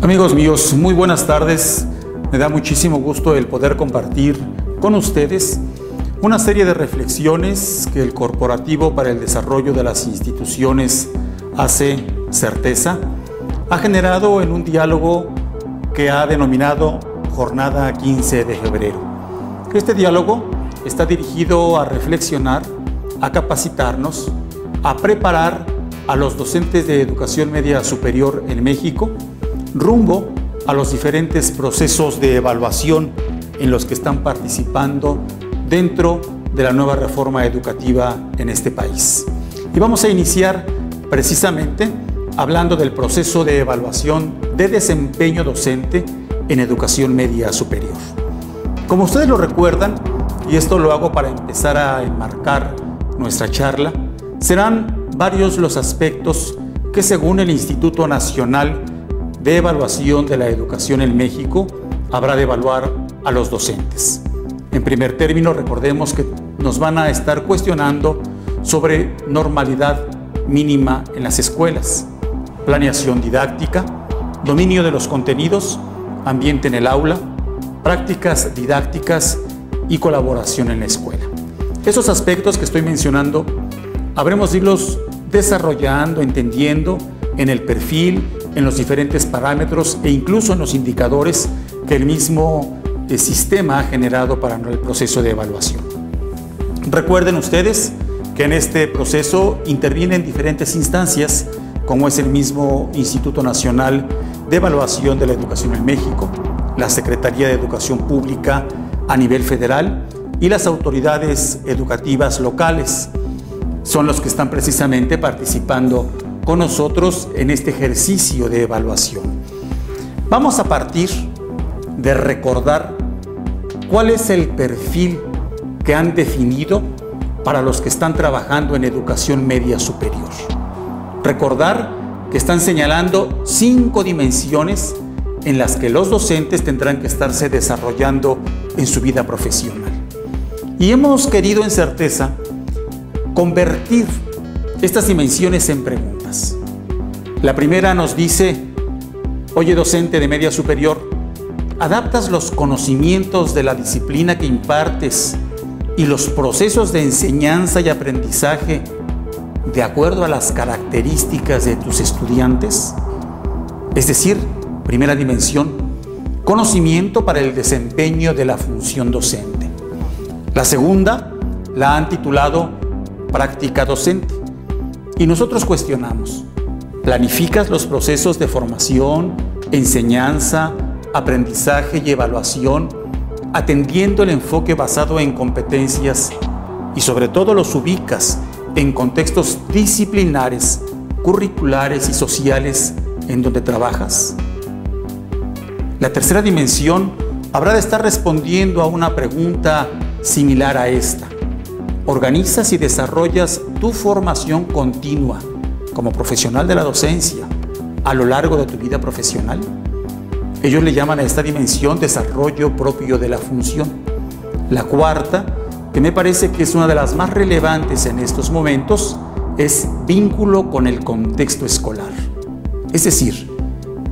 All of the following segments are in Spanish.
Amigos míos, muy buenas tardes. Me da muchísimo gusto el poder compartir con ustedes una serie de reflexiones que el Corporativo para el Desarrollo de las Instituciones AC Certeza ha generado en un diálogo que ha denominado Jornada 15 de febrero. Este diálogo está dirigido a reflexionar, a capacitarnos, a preparar a los docentes de educación media superior en México rumbo a los diferentes procesos de evaluación en los que están participando dentro de la nueva reforma educativa en este país. Y vamos a iniciar precisamente hablando del proceso de evaluación de desempeño docente en educación media superior. Como ustedes lo recuerdan, y esto lo hago para empezar a enmarcar nuestra charla, serán varios los aspectos que según el Instituto Nacional de Evaluación de la Educación en México habrá de evaluar a los docentes. En primer término, recordemos que nos van a estar cuestionando sobre normalidad mínima en las escuelas, planeación didáctica, dominio de los contenidos, ambiente en el aula, prácticas didácticas y colaboración en la escuela. Esos aspectos que estoy mencionando habremos de irlos desarrollando, entendiendo en el perfil, en los diferentes parámetros e incluso en los indicadores que el mismo sistema ha generado para el proceso de evaluación. Recuerden ustedes que en este proceso intervienen diferentes instancias, como es el mismo Instituto Nacional de Evaluación de la Educación en México, la Secretaría de Educación Pública a nivel federal y las autoridades educativas locales. Son los que están precisamente participando con nosotros en este ejercicio de evaluación. Vamos a partir de recordar cuál es el perfil que han definido para los que están trabajando en educación media superior. Recordar que están señalando 5 dimensiones en las que los docentes tendrán que estarse desarrollando en su vida profesional. Y hemos querido en certeza convertir estas dimensiones en preguntas. La primera nos dice: oye, docente de media superior, ¿adaptas los conocimientos de la disciplina que impartes y los procesos de enseñanza y aprendizaje de acuerdo a las características de tus estudiantes? Es decir, primera dimensión, conocimiento para el desempeño de la función docente. La segunda la han titulado práctica docente. Y nosotros cuestionamos: ¿planificas los procesos de formación, enseñanza, aprendizaje y evaluación, atendiendo el enfoque basado en competencias y sobre todo los ubicas en contextos disciplinares, curriculares y sociales en donde trabajas? La tercera dimensión habrá de estar respondiendo a una pregunta similar a esta: ¿organizas y desarrollas tu formación continua como profesional de la docencia a lo largo de tu vida profesional? Ellos le llaman a esta dimensión desarrollo propio de la función. La cuarta, que me parece que es una de las más relevantes en estos momentos, es vínculo con el contexto escolar. Es decir,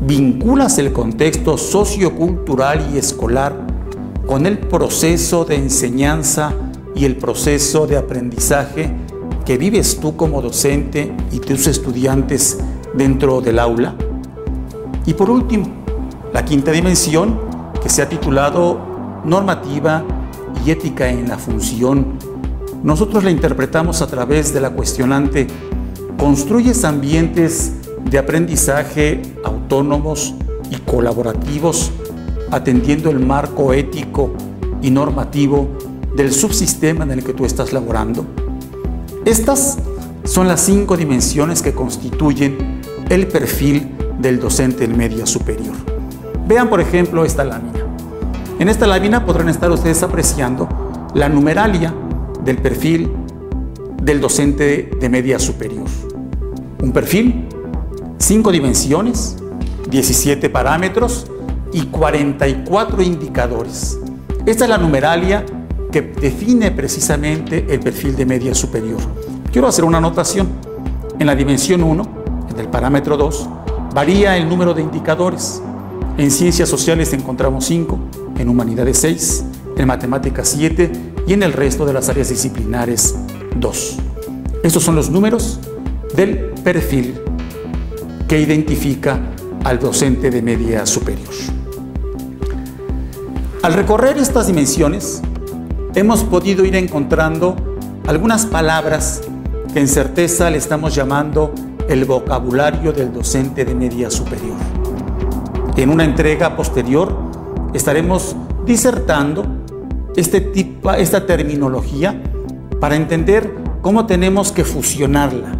vinculas el contexto sociocultural y escolar con el proceso de enseñanza y el proceso de aprendizaje que vives tú como docente y tus estudiantes dentro del aula. Y por último, la quinta dimensión, que se ha titulado normativa y ética en la función, nosotros la interpretamos a través de la cuestionante: ¿construyes ambientes de aprendizaje autónomos y colaborativos atendiendo el marco ético y normativo del subsistema en el que tú estás laborando? Estas son las 5 dimensiones que constituyen el perfil del docente en media superior. Vean, por ejemplo, esta lámina. En esta lámina podrán estar ustedes apreciando la numeralia del perfil del docente de media superior. Un perfil, 5 dimensiones, 17 parámetros y 44 indicadores. Esta es la numeralia que define precisamente el perfil de media superior. Quiero hacer una anotación. En la dimensión 1, en el parámetro 2, varía el número de indicadores. En ciencias sociales encontramos 5, en humanidades 6, en matemáticas 7 y en el resto de las áreas disciplinares 2. Estos son los números del perfil que identifica al docente de media superior. Al recorrer estas dimensiones, hemos podido ir encontrando algunas palabras que en certeza le estamos llamando el vocabulario del docente de media superior. En una entrega posterior estaremos disertando esta terminología para entender cómo tenemos que fusionarla,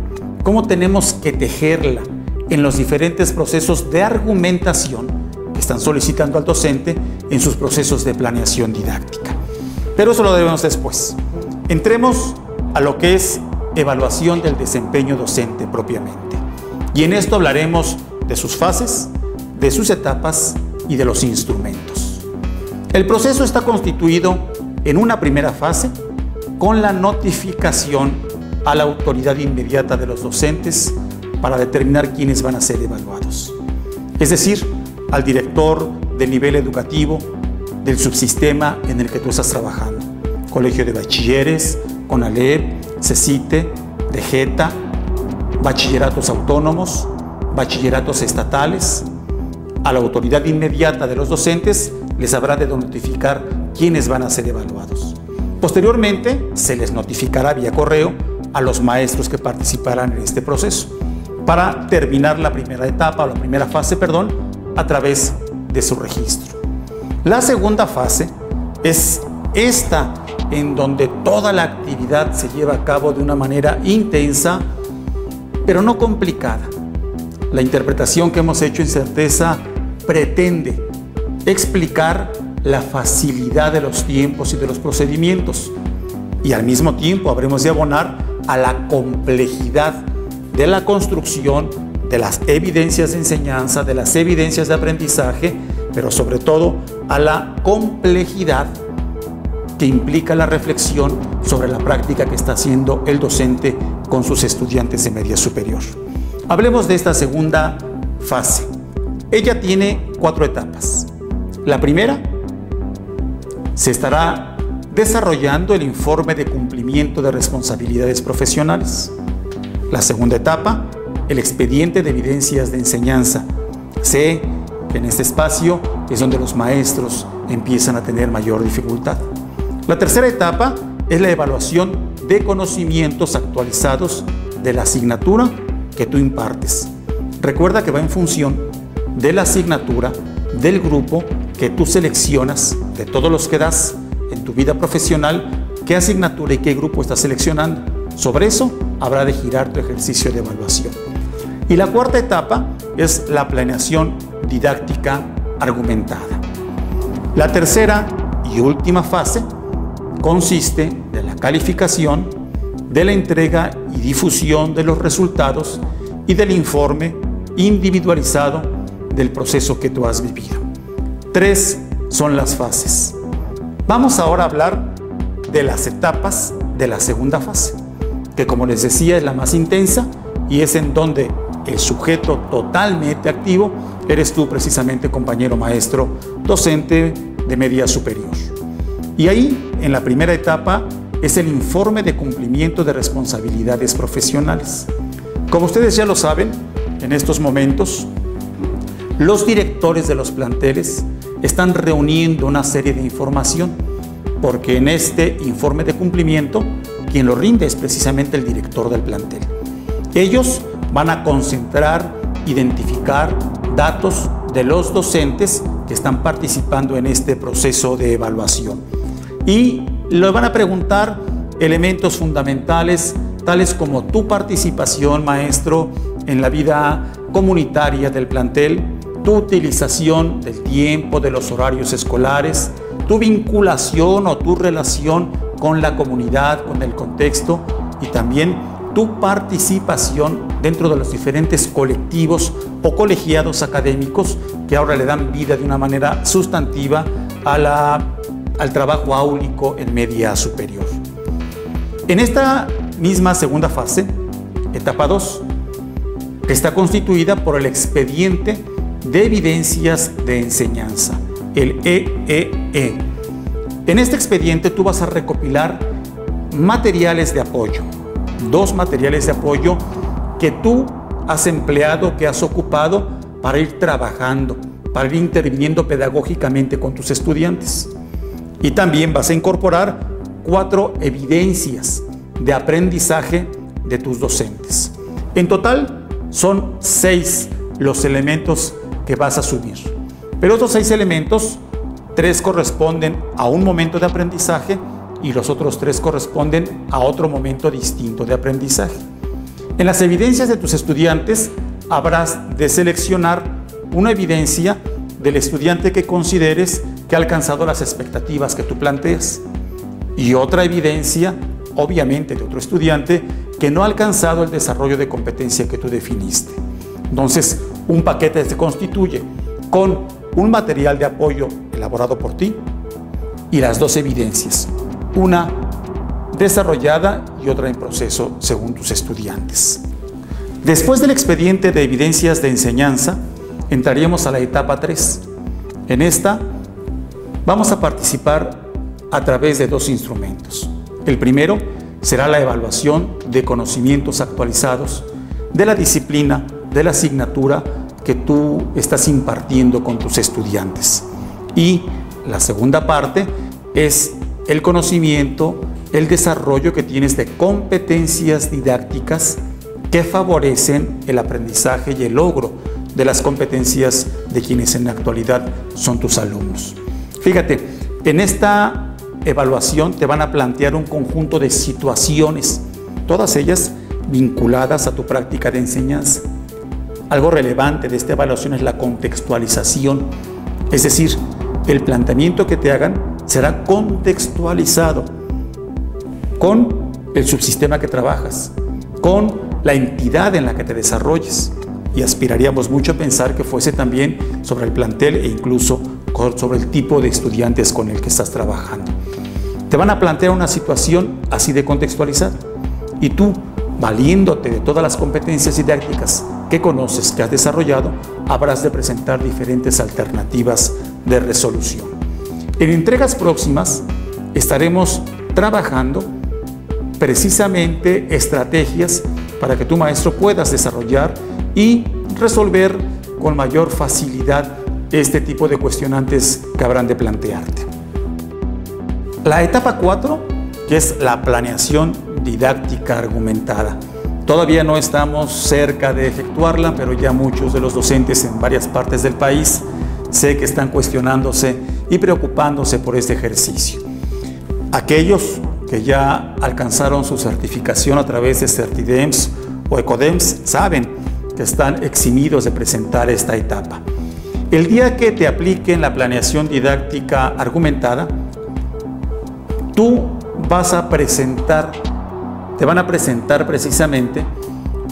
cómo tenemos que tejerla en los diferentes procesos de argumentación que están solicitando al docente en sus procesos de planeación didáctica. Pero eso lo debemos después. Entremos a lo que es evaluación del desempeño docente propiamente. Y en esto hablaremos de sus fases, de sus etapas y de los instrumentos. El proceso está constituido en una primera fase con la notificación a la autoridad inmediata de los docentes para determinar quiénes van a ser evaluados. Es decir, al director del nivel educativo del subsistema en el que tú estás trabajando. Colegio de Bachilleres, CONALEP, CECITE, DEGETA, bachilleratos autónomos, bachilleratos estatales. A la autoridad inmediata de los docentes les habrá de notificar quiénes van a ser evaluados. Posteriormente, se les notificará vía correo a los maestros que participarán en este proceso para terminar la primera etapa o la primera fase, a través de su registro. La segunda fase es esta en donde toda la actividad se lleva a cabo de una manera intensa, pero no complicada. La interpretación que hemos hecho en certeza pretende explicar la facilidad de los tiempos y de los procedimientos, y al mismo tiempo habremos de abonar a la complejidad de la construcción de las evidencias de enseñanza, de las evidencias de aprendizaje, pero sobre todo a la complejidad que implica la reflexión sobre la práctica que está haciendo el docente con sus estudiantes de media superior. Hablemos de esta segunda fase. Ella tiene 4 etapas. La primera, se estará desarrollando el informe de cumplimiento de responsabilidades profesionales. La segunda etapa, el expediente de evidencias de enseñanza. Sé que en este espacio es donde los maestros empiezan a tener mayor dificultad. La tercera etapa es la evaluación de conocimientos actualizados de la asignatura que tú impartes. Recuerda que va en función de la asignatura, del grupo que tú seleccionas, de todos los que das en tu vida profesional, qué asignatura y qué grupo estás seleccionando. Sobre eso habrá de girar tu ejercicio de evaluación. Y la cuarta etapa es la planeación didáctica argumentada. La tercera y última fase consiste de la calificación, de la entrega y difusión de los resultados y del informe individualizado del proceso que tú has vivido. 3 son las fases. Vamos ahora a hablar de las etapas de la segunda fase, que como les decía es la más intensa y es en donde el sujeto totalmente activo eres tú precisamente, compañero maestro, docente de media superior. Y ahí, en la primera etapa, es el informe de cumplimiento de responsabilidades profesionales. Como ustedes ya lo saben, en estos momentos, los directores de los planteles están reuniendo una serie de información, porque en este informe de cumplimiento, quien lo rinde es precisamente el director del plantel. Ellos van a concentrar, identificar datos de los docentes que están participando en este proceso de evaluación. Y le van a preguntar elementos fundamentales, tales como tu participación, maestro, en la vida comunitaria del plantel, tu utilización del tiempo, de los horarios escolares, tu vinculación o tu relación con la comunidad, con el contexto, y también tu participación dentro de los diferentes colectivos o colegiados académicos que ahora le dan vida de una manera sustantiva al trabajo áulico en media superior. En esta misma segunda fase, etapa 2, está constituida por el expediente de evidencias de enseñanza, el EEE. En este expediente tú vas a recopilar materiales de apoyo, 2 materiales de apoyo que tú has empleado, que has ocupado para ir trabajando, para ir interviniendo pedagógicamente con tus estudiantes. Y también vas a incorporar 4 evidencias de aprendizaje de tus docentes. En total son 6 los elementos que vas a subir. Pero estos 6 elementos, 3 corresponden a un momento de aprendizaje y los otros 3 corresponden a otro momento distinto de aprendizaje. En las evidencias de tus estudiantes habrás de seleccionar una evidencia del estudiante que consideres que ha alcanzado las expectativas que tú planteas y otra evidencia, obviamente, de otro estudiante que no ha alcanzado el desarrollo de competencia que tú definiste. Entonces, un paquete se constituye con un material de apoyo elaborado por ti y las 2 evidencias, una desarrollada y otra en proceso según tus estudiantes. Después del expediente de evidencias de enseñanza, entraríamos a la etapa 3. En esta vamos a participar a través de 2 instrumentos. El primero será la evaluación de conocimientos actualizados de la disciplina, de la asignatura que tú estás impartiendo con tus estudiantes. Y la segunda parte es el conocimiento, el desarrollo que tienes de competencias didácticas que favorecen el aprendizaje y el logro de las competencias de quienes en la actualidad son tus alumnos. Fíjate, en esta evaluación te van a plantear un conjunto de situaciones, todas ellas vinculadas a tu práctica de enseñanza. Algo relevante de esta evaluación es la contextualización, es decir, el planteamiento que te hagan será contextualizado con el subsistema que trabajas, con la entidad en la que te desarrolles, y aspiraríamos mucho a pensar que fuese también sobre el plantel e incluso sobre el tipo de estudiantes con el que estás trabajando. Te van a plantear una situación así de contextualizada y tú, valiéndote de todas las competencias didácticas que conoces, que has desarrollado, habrás de presentar diferentes alternativas de resolución. En entregas próximas estaremos trabajando precisamente estrategias para que tu maestro puedas desarrollar y resolver con mayor facilidad este tipo de cuestionantes que habrán de plantearte. La etapa 4, que es la planeación didáctica argumentada. Todavía no estamos cerca de efectuarla, pero ya muchos de los docentes en varias partes del país sé que están cuestionándose y preocupándose por este ejercicio. Aquellos que ya alcanzaron su certificación a través de Certidems o Ecodems saben que están eximidos de presentar esta etapa. El día que te apliquen la planeación didáctica argumentada, tú vas a presentar, te van a presentar precisamente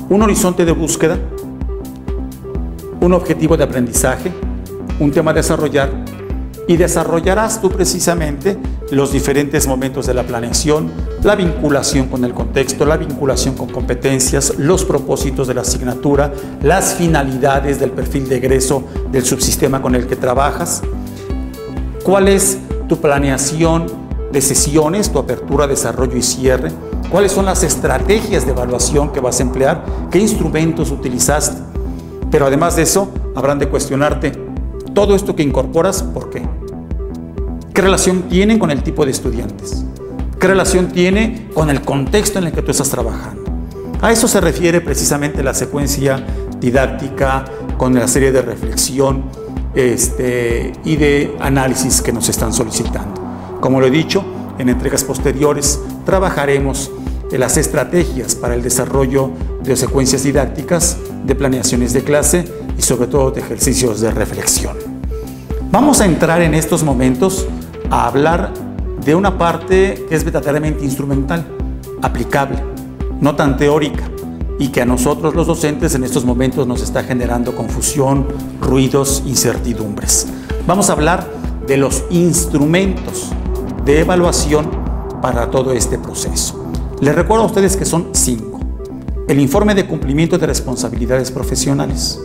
un horizonte de búsqueda, un objetivo de aprendizaje, un tema a desarrollar, y desarrollarás tú precisamente los diferentes momentos de la planeación, la vinculación con el contexto, la vinculación con competencias, los propósitos de la asignatura, las finalidades del perfil de egreso del subsistema con el que trabajas, cuál es tu planeación de sesiones, tu apertura, desarrollo y cierre, cuáles son las estrategias de evaluación que vas a emplear, qué instrumentos utilizaste. Pero además de eso, habrán de cuestionarte todo esto que incorporas, ¿por qué? ¿Qué relación tiene con el tipo de estudiantes? ¿Qué relación tiene con el contexto en el que tú estás trabajando? A eso se refiere precisamente la secuencia didáctica con la serie de reflexión y de análisis que nos están solicitando. Como lo he dicho, en entregas posteriores trabajaremos en las estrategias para el desarrollo de secuencias didácticas, de planeaciones de clase y sobre todo de ejercicios de reflexión. Vamos a entrar en estos momentos a hablar de una parte que es verdaderamente instrumental, aplicable, no tan teórica, y que a nosotros los docentes en estos momentos nos está generando confusión, ruidos, incertidumbres. Vamos a hablar de los instrumentos de evaluación para todo este proceso. Les recuerdo a ustedes que son 5. El informe de cumplimiento de responsabilidades profesionales,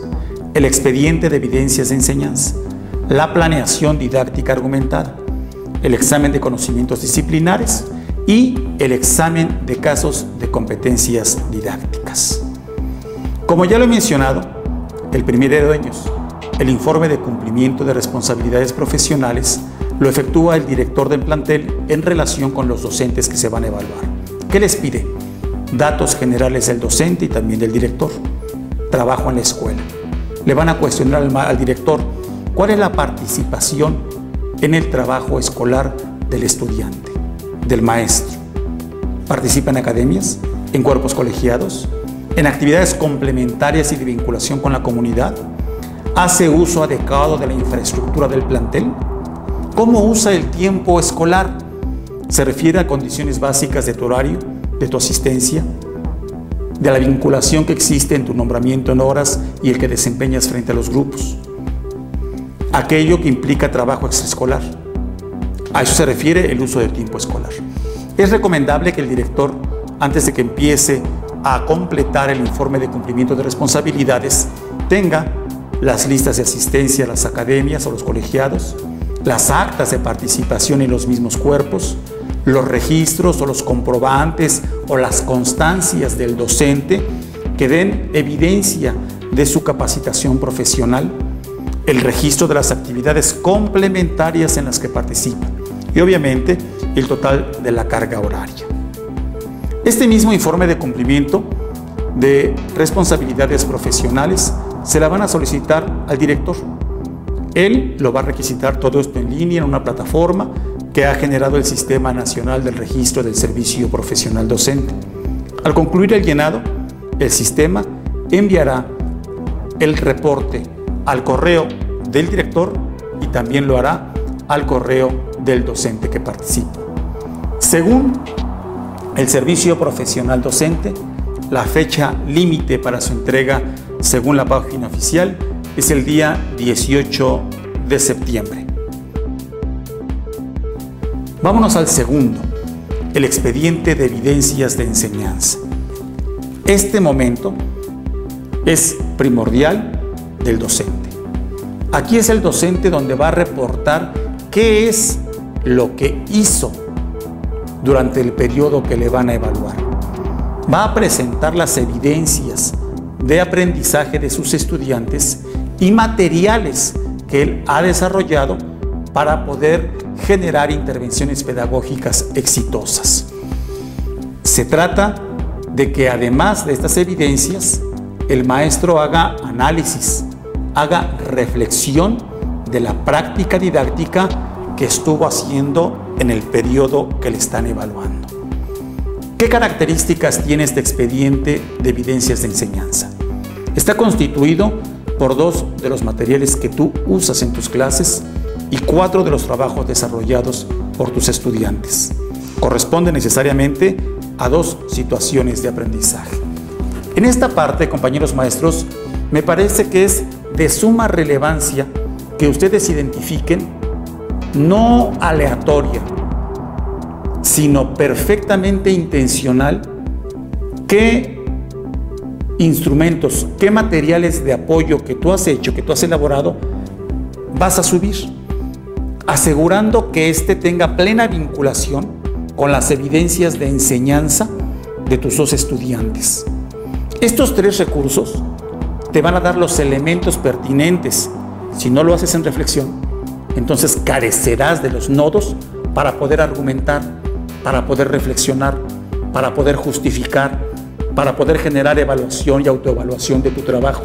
el expediente de evidencias de enseñanza, la planeación didáctica argumentada, el examen de conocimientos disciplinares y el examen de casos de competencias didácticas. Como ya lo he mencionado, el primer de ellos, el informe de cumplimiento de responsabilidades profesionales, lo efectúa el director del plantel en relación con los docentes que se van a evaluar. ¿Qué les pide? Datos generales del docente y también del director. Trabajo en la escuela. Le van a cuestionar al director cuál es la participación en el trabajo escolar del estudiante, del maestro. ¿Participa en academias, en cuerpos colegiados, en actividades complementarias y de vinculación con la comunidad? ¿Hace uso adecuado de la infraestructura del plantel? ¿Cómo usa el tiempo escolar? ¿Se refiere a condiciones básicas de tu horario, de tu asistencia, de la vinculación que existe en tu nombramiento en horas y el que desempeñas frente a los grupos? Aquello que implica trabajo extraescolar. A eso se refiere el uso del tiempo escolar. Es recomendable que el director, antes de que empiece a completar el informe de cumplimiento de responsabilidades, tenga las listas de asistencia a las academias o los colegiados, las actas de participación en los mismos cuerpos, los registros o los comprobantes o las constancias del docente que den evidencia de su capacitación profesional, el registro de las actividades complementarias en las que participan y obviamente el total de la carga horaria. Este mismo informe de cumplimiento de responsabilidades profesionales se la van a solicitar al director. Él lo va a requisitar todo esto en línea en una plataforma que ha generado el Sistema Nacional del Registro del Servicio Profesional Docente. Al concluir el llenado, el sistema enviará el reporte al correo del director y también lo hará al correo del docente que participa. Según el Servicio Profesional Docente, la fecha límite para su entrega, según la página oficial, es el día 18 de septiembre. Vámonos al segundo, el expediente de evidencias de enseñanza. Este momento es primordial del docente. Aquí es el docente donde va a reportar qué es lo que hizo durante el periodo que le van a evaluar. Va a presentar las evidencias de aprendizaje de sus estudiantes y materiales que él ha desarrollado para poder generar intervenciones pedagógicas exitosas. Se trata de que además de estas evidencias, el maestro haga análisis, haga reflexión de la práctica didáctica que estuvo haciendo en el periodo que le están evaluando. ¿Qué características tiene este expediente de evidencias de enseñanza? Está constituido por 2 de los materiales que tú usas en tus clases y 4 de los trabajos desarrollados por tus estudiantes. Corresponde necesariamente a 2 situaciones de aprendizaje. En esta parte, compañeros maestros, me parece que es de suma relevancia que ustedes identifiquen, no aleatoria, sino perfectamente intencional, qué instrumentos, qué materiales de apoyo que tú has hecho, que tú has elaborado, vas a subir, asegurando que éste tenga plena vinculación con las evidencias de enseñanza de tus 2 estudiantes. Estos 3 recursos te van a dar los elementos pertinentes. Si no lo haces en reflexión, entonces carecerás de los nodos para poder argumentar, para poder reflexionar, para poder justificar, para poder generar evaluación y autoevaluación de tu trabajo.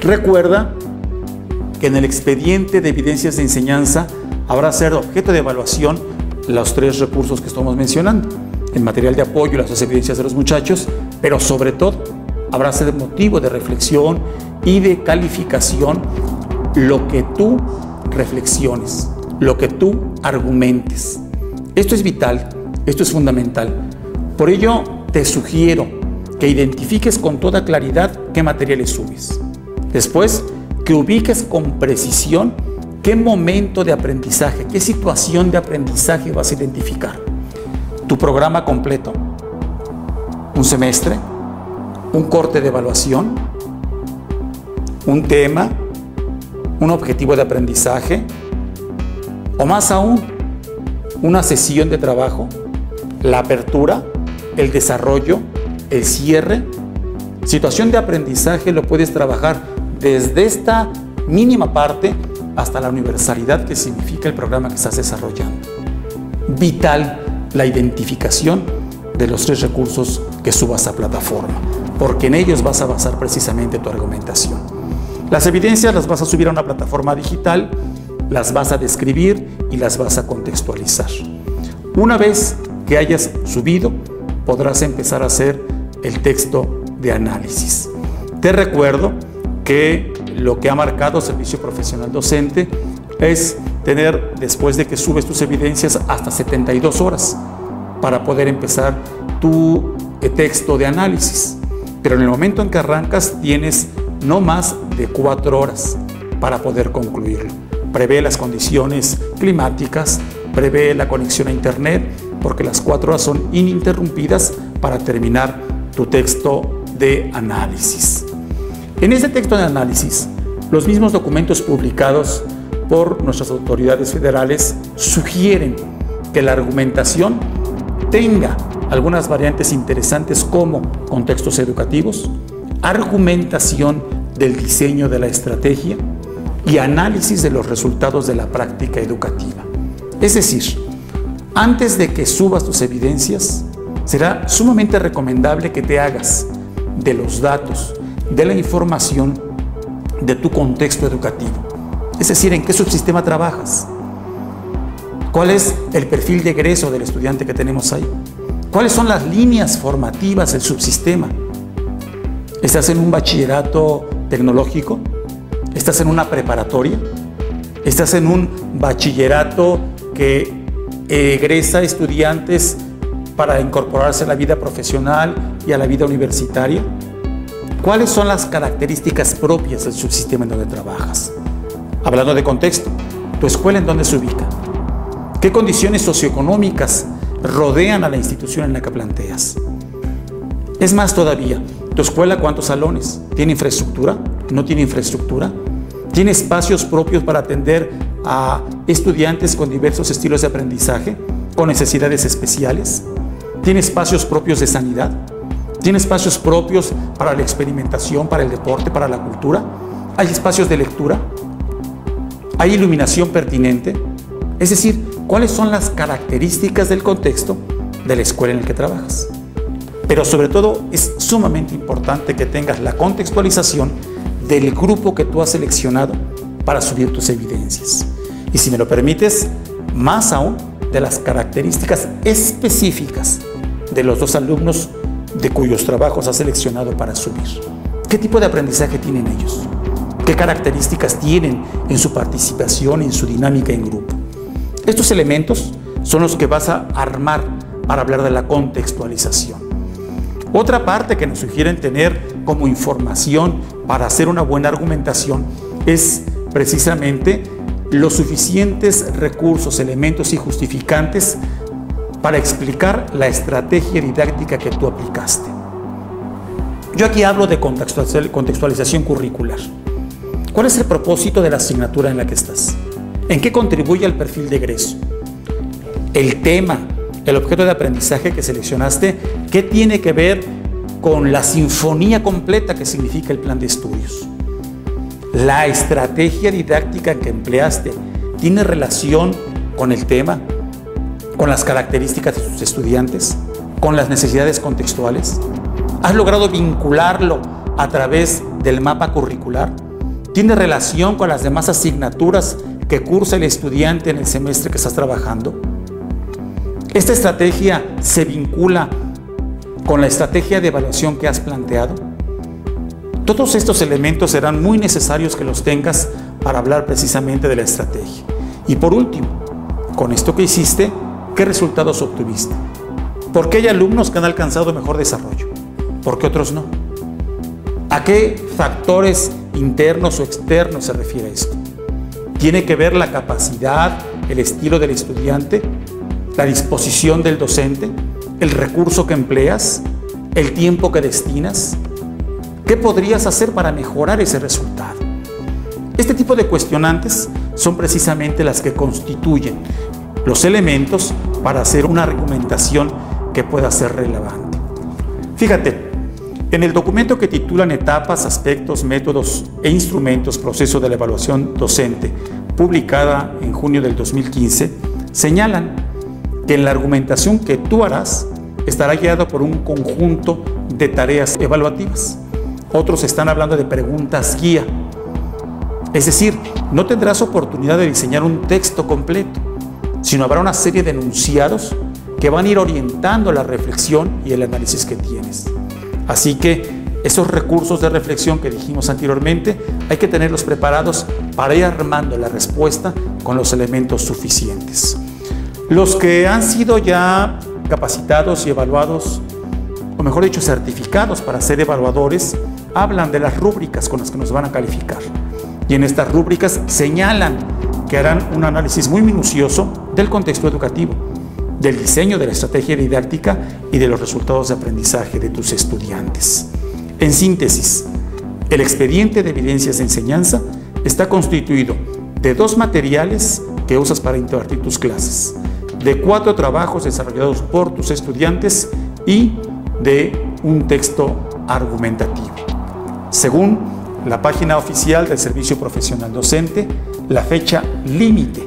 Recuerda que en el expediente de evidencias de enseñanza habrá ser objeto de evaluación los 3 recursos que estamos mencionando, el material de apoyo, las 2 evidencias de los muchachos, pero sobre todo habrá ser motivo de reflexión y de calificación lo que tú reflexiones, lo que tú argumentes. Esto es vital, esto es fundamental. Por ello, te sugiero que identifiques con toda claridad qué materiales subes. Después, que ubiques con precisión qué momento de aprendizaje, qué situación de aprendizaje vas a identificar. Tu programa completo, un semestre, un corte de evaluación, un tema, un objetivo de aprendizaje, o más aún, una sesión de trabajo, la apertura, el desarrollo, el cierre. Situación de aprendizaje lo puedes trabajar desde esta mínima parte hasta la universalidad que significa el programa que estás desarrollando. Vital la identificación de los 3 recursos que subas a plataforma, porque en ellos vas a basar precisamente tu argumentación. Las evidencias las vas a subir a una plataforma digital, las vas a describir y las vas a contextualizar. Una vez que hayas subido, podrás empezar a hacer el texto de análisis. Te recuerdo que lo que ha marcado Servicio Profesional Docente es tener, después de que subes tus evidencias, hasta 72 horas para poder empezar tu texto de análisis. Pero en el momento en que arrancas tienes no más de 4 horas para poder concluirlo. Prevé las condiciones climáticas, prevé la conexión a internet, porque las 4 horas son ininterrumpidas para terminar tu texto de análisis. En este texto de análisis, los mismos documentos publicados por nuestras autoridades federales sugieren que la argumentación tenga algunas variantes interesantes como contextos educativos, argumentación del diseño de la estrategia y análisis de los resultados de la práctica educativa. Es decir, antes de que subas tus evidencias, será sumamente recomendable que te hagas de los datos, de la información de tu contexto educativo. Es decir, en qué subsistema trabajas, cuál es el perfil de egreso del estudiante que tenemos ahí, cuáles son las líneas formativas del subsistema. ¿Estás en un bachillerato tecnológico? ¿Estás en una preparatoria? ¿Estás en un bachillerato que egresa estudiantes para incorporarse a la vida profesional y a la vida universitaria? ¿Cuáles son las características propias del subsistema en donde trabajas? Hablando de contexto, ¿tu escuela en dónde se ubica? ¿Qué condiciones socioeconómicas rodean a la institución en la que planteas? Es más todavía, ¿tu escuela cuántos salones? ¿Tiene infraestructura? ¿No tiene infraestructura? ¿Tiene espacios propios para atender a estudiantes con diversos estilos de aprendizaje, con necesidades especiales? ¿Tiene espacios propios de sanidad? ¿Tiene espacios propios para la experimentación, para el deporte, para la cultura? ¿Hay espacios de lectura? ¿Hay iluminación pertinente? Es decir, ¿cuáles son las características del contexto de la escuela en la que trabajas? Pero sobre todo es sumamente importante que tengas la contextualización del grupo que tú has seleccionado para subir tus evidencias. Y si me lo permites, más aún de las características específicas de los 2 alumnos de cuyos trabajos has seleccionado para subir. ¿Qué tipo de aprendizaje tienen ellos? ¿Qué características tienen en su participación, en su dinámica en grupo? Estos elementos son los que vas a armar para hablar de la contextualización. Otra parte que nos sugieren tener como información para hacer una buena argumentación es precisamente los suficientes recursos, elementos y justificantes para explicar la estrategia didáctica que tú aplicaste. Yo aquí hablo de contextualización curricular. ¿Cuál es el propósito de la asignatura en la que estás? ¿En qué contribuye al perfil de egreso? El tema, el objeto de aprendizaje que seleccionaste, ¿qué tiene que ver con la sinfonía completa que significa el plan de estudios? La estrategia didáctica que empleaste tiene relación con el tema, con las características de tus estudiantes, con las necesidades contextuales. ¿Has logrado vincularlo a través del mapa curricular? ¿Tiene relación con las demás asignaturas que cursa el estudiante en el semestre que estás trabajando? ¿Esta estrategia se vincula con la estrategia de evaluación que has planteado? Todos estos elementos serán muy necesarios que los tengas para hablar precisamente de la estrategia. Y por último, con esto que hiciste, ¿qué resultados obtuviste? ¿Por qué hay alumnos que han alcanzado mejor desarrollo? ¿Por qué otros no? ¿A qué factores internos o externos se refiere esto? ¿Tiene que ver la capacidad, el estilo del estudiante, la disposición del docente, el recurso que empleas, el tiempo que destinas, ¿Qué podrías hacer para mejorar ese resultado? Este tipo de cuestionantes son precisamente las que constituyen los elementos para hacer una argumentación que pueda ser relevante. Fíjate, en el documento que titulan Etapas, Aspectos, Métodos e Instrumentos, Proceso de la Evaluación Docente, publicada en junio del 2015, señalan que en la argumentación que tú harás estará guiado por un conjunto de tareas evaluativas. Otros están hablando de preguntas guía. Es decir, no tendrás oportunidad de diseñar un texto completo, sino habrá una serie de enunciados que van a ir orientando la reflexión y el análisis que tienes. Así que esos recursos de reflexión que dijimos anteriormente hay que tenerlos preparados para ir armando la respuesta con los elementos suficientes. Los que han sido ya capacitados y evaluados, o mejor dicho, certificados para ser evaluadores, hablan de las rúbricas con las que nos van a calificar. Y en estas rúbricas señalan que harán un análisis muy minucioso del contexto educativo, del diseño de la estrategia didáctica y de los resultados de aprendizaje de tus estudiantes. En síntesis, el expediente de evidencias de enseñanza está constituido de 2 materiales que usas para impartir tus clases, de 4 trabajos desarrollados por tus estudiantes y de un texto argumentativo. Según la página oficial del Servicio Profesional Docente, la fecha límite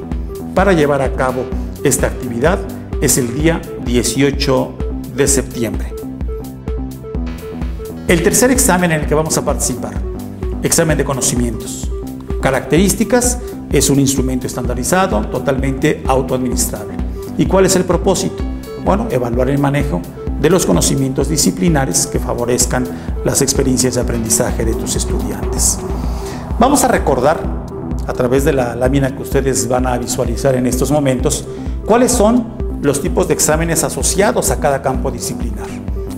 para llevar a cabo esta actividad es el día 18 de septiembre. El tercer examen en el que vamos a participar, examen de conocimientos. Características, es un instrumento estandarizado, totalmente autoadministrable. ¿Y cuál es el propósito? Bueno, evaluar el manejo de los conocimientos disciplinares que favorezcan las experiencias de aprendizaje de tus estudiantes. Vamos a recordar, a través de la lámina que ustedes van a visualizar en estos momentos, cuáles son los tipos de exámenes asociados a cada campo disciplinar.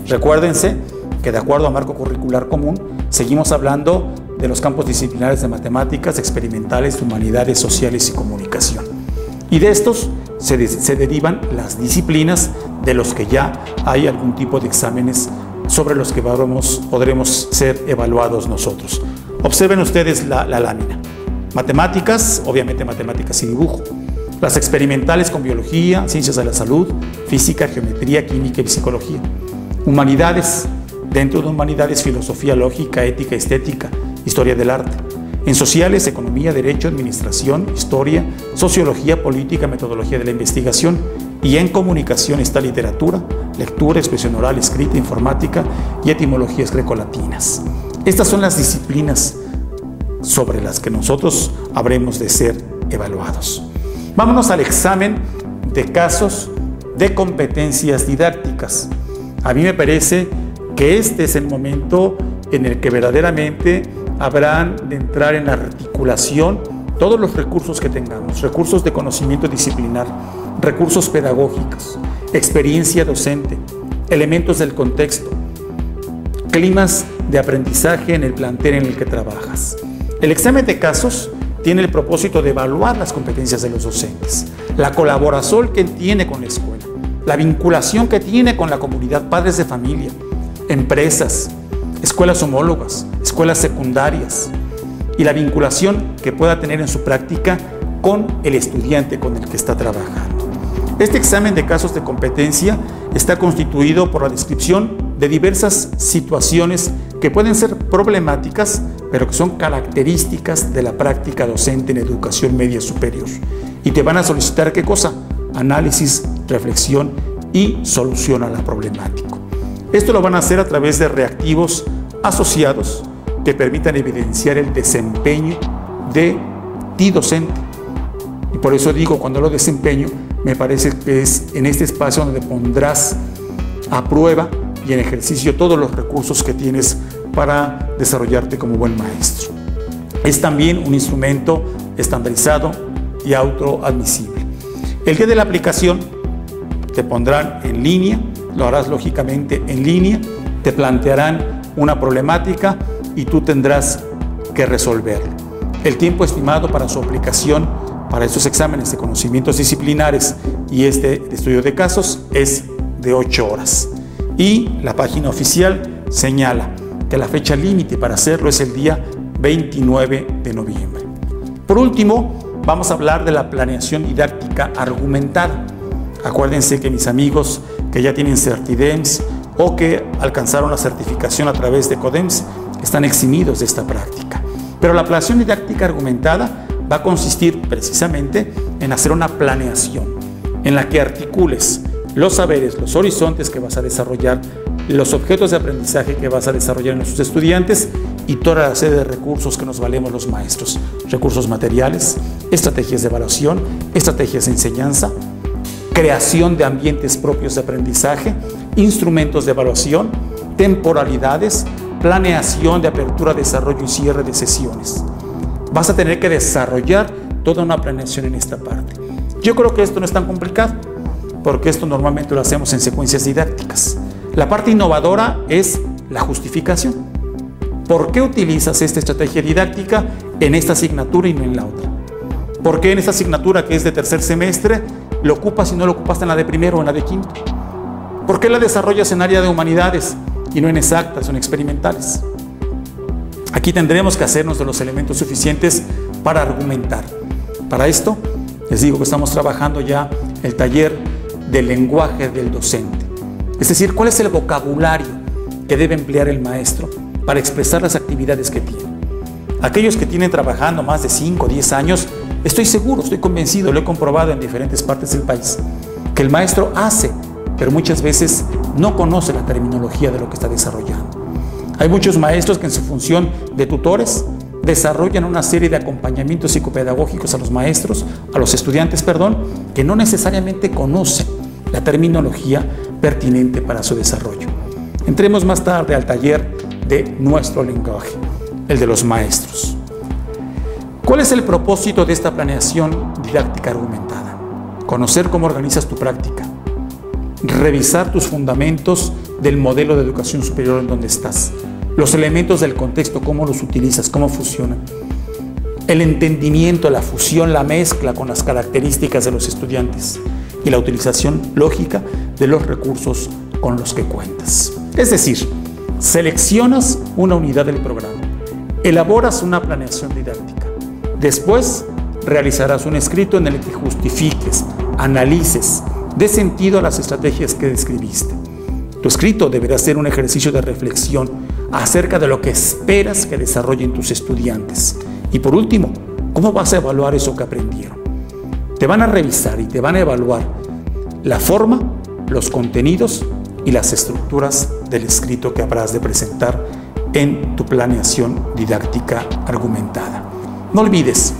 Recuérdense que de acuerdo a marco curricular común, seguimos hablando de los campos disciplinares de matemáticas, experimentales, humanidades, sociales y comunicación. Y de estos se derivan las disciplinas de los que ya hay algún tipo de exámenes sobre los que podremos ser evaluados nosotros. Observen ustedes la lámina. Matemáticas, obviamente matemáticas y dibujo. Las experimentales con biología, ciencias de la salud, física, geometría, química y psicología. Humanidades, dentro de humanidades, filosofía, lógica, ética, estética, historia del arte. En sociales, economía, derecho, administración, historia, sociología, política, metodología de la investigación. Y en comunicación está literatura, lectura, expresión oral, escrita, informática y etimologías grecolatinas. Estas son las disciplinas sobre las que nosotros habremos de ser evaluados. Vámonos al examen de casos de competencias didácticas. A mí me parece que este es el momento en el que verdaderamente habrán de entrar en articulación todos los recursos que tengamos, recursos de conocimiento disciplinar, recursos pedagógicos, experiencia docente, elementos del contexto, climas de aprendizaje en el plantel en el que trabajas. El examen de casos tiene el propósito de evaluar las competencias de los docentes, la colaboración que tiene con la escuela, la vinculación que tiene con la comunidad, padres de familia, empresas, escuelas homólogas, escuelas secundarias y la vinculación que pueda tener en su práctica con el estudiante con el que está trabajando. Este examen de casos de competencia está constituido por la descripción de diversas situaciones que pueden ser problemáticas, pero que son características de la práctica docente en educación media superior. Y te van a solicitar ¿qué cosa? Análisis, reflexión y solución a la problemática. Esto lo van a hacer a través de reactivos asociados que permitan evidenciar el desempeño de ti docente. Y por eso digo, cuando lo desempeño, me parece que es en este espacio donde pondrás a prueba y en ejercicio todos los recursos que tienes para desarrollarte como buen maestro. Es también un instrumento estandarizado y autoadmisible. El día de la aplicación te pondrán en línea, lo harás lógicamente en línea, te plantearán una problemática y tú tendrás que resolverlo. El tiempo estimado para su aplicación para estos exámenes de conocimientos disciplinares y este estudio de casos es de 8 horas. Y la página oficial señala que la fecha límite para hacerlo es el día 29 de noviembre. Por último, vamos a hablar de la planeación didáctica argumentada. Acuérdense que mis amigos que ya tienen Certidems o que alcanzaron la certificación a través de Codems están eximidos de esta práctica. Pero la planeación didáctica argumentada va a consistir precisamente en hacer una planeación en la que articules los saberes, los horizontes que vas a desarrollar, los objetos de aprendizaje que vas a desarrollar en nuestros estudiantes y toda la serie de recursos que nos valemos los maestros. Recursos materiales, estrategias de evaluación, estrategias de enseñanza, creación de ambientes propios de aprendizaje, instrumentos de evaluación, temporalidades, planeación de apertura, desarrollo y cierre de sesiones. Vas a tener que desarrollar toda una planeación en esta parte. Yo creo que esto no es tan complicado, porque esto normalmente lo hacemos en secuencias didácticas. La parte innovadora es la justificación. ¿Por qué utilizas esta estrategia didáctica en esta asignatura y no en la otra? ¿Por qué en esta asignatura que es de tercer semestre lo ocupas y no lo ocupaste en la de primero o en la de quinto? ¿Por qué la desarrollas en área de humanidades y no en exactas o en experimentales? Aquí tendremos que hacernos de los elementos suficientes para argumentar. Para esto, les digo que estamos trabajando ya el taller del lenguaje del docente. Es decir, ¿cuál es el vocabulario que debe emplear el maestro para expresar las actividades que tiene? Aquellos que tienen trabajando más de 5 o 10 años, estoy seguro, estoy convencido, lo he comprobado en diferentes partes del país, que el maestro hace, pero muchas veces no conoce la terminología de lo que está desarrollando. Hay muchos maestros que en su función de tutores desarrollan una serie de acompañamientos psicopedagógicos a los maestros, a los estudiantes, que no necesariamente conocen la terminología pertinente para su desarrollo. Entremos más tarde al taller de nuestro lenguaje, el de los maestros. ¿Cuál es el propósito de esta planeación didáctica argumentada? Conocer cómo organizas tu práctica, revisar tus fundamentos del modelo de educación superior en donde estás, los elementos del contexto, cómo los utilizas, cómo funcionan, el entendimiento, la fusión, la mezcla con las características de los estudiantes y la utilización lógica de los recursos con los que cuentas. Es decir, seleccionas una unidad del programa, elaboras una planeación didáctica, después realizarás un escrito en el que justifiques, analices, dé sentido a las estrategias que describiste. Tu escrito deberá ser un ejercicio de reflexión acerca de lo que esperas que desarrollen tus estudiantes. Y por último, ¿cómo vas a evaluar eso que aprendieron? Te van a revisar y te van a evaluar la forma, los contenidos y las estructuras del escrito que habrás de presentar en tu planeación didáctica argumentada. No olvides,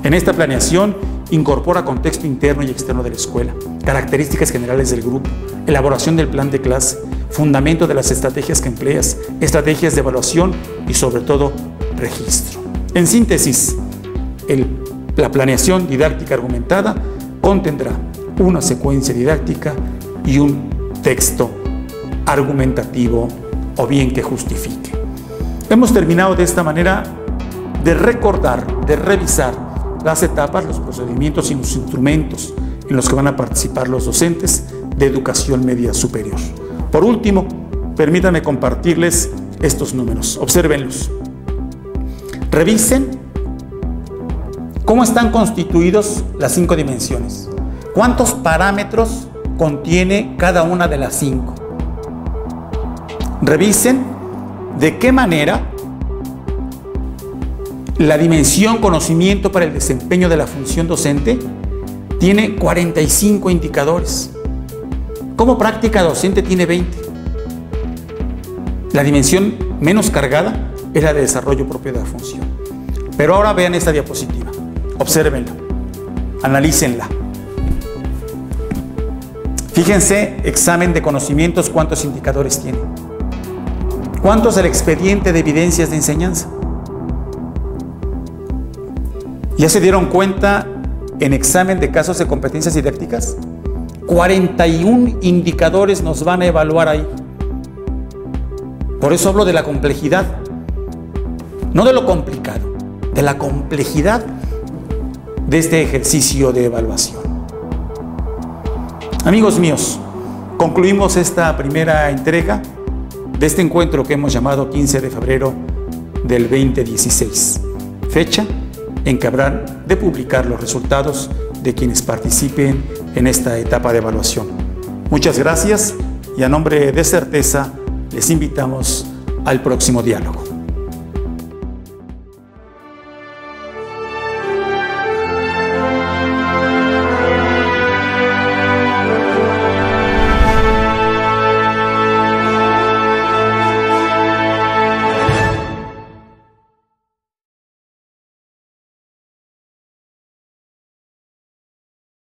en esta planeación incorpora contexto interno y externo de la escuela, características generales del grupo, elaboración del plan de clase, fundamento de las estrategias que empleas, estrategias de evaluación y sobre todo registro. En síntesis, la planeación didáctica argumentada contendrá una secuencia didáctica y un texto argumentativo o bien que justifique. Hemos terminado de esta manera de recordar, de revisar las etapas, los procedimientos y los instrumentos en los que van a participar los docentes de educación media superior. Por último, permítanme compartirles estos números. Obsérvenlos. Revisen cómo están constituidos las 5 dimensiones. ¿Cuántos parámetros contiene cada una de las 5? Revisen de qué manera la dimensión conocimiento para el desempeño de la función docente tiene 45 indicadores. Como práctica docente tiene 20. La dimensión menos cargada es la de desarrollo propio de la función. Pero ahora vean esta diapositiva. Obsérvenla. Analícenla. Fíjense, examen de conocimientos, ¿cuántos indicadores tiene? ¿Cuántos el expediente de evidencias de enseñanza? ¿Ya se dieron cuenta en examen de casos de competencias didácticas? 41 indicadores nos van a evaluar ahí. Por eso hablo de la complejidad, no de lo complicado, de la complejidad de este ejercicio de evaluación. Amigos míos, concluimos esta primera entrega de este encuentro que hemos llamado 15 de febrero del 2016, fecha en que habrán de publicar los resultados de quienes participen en esta etapa de evaluación. Muchas gracias y a nombre de Certeza les invitamos al próximo diálogo.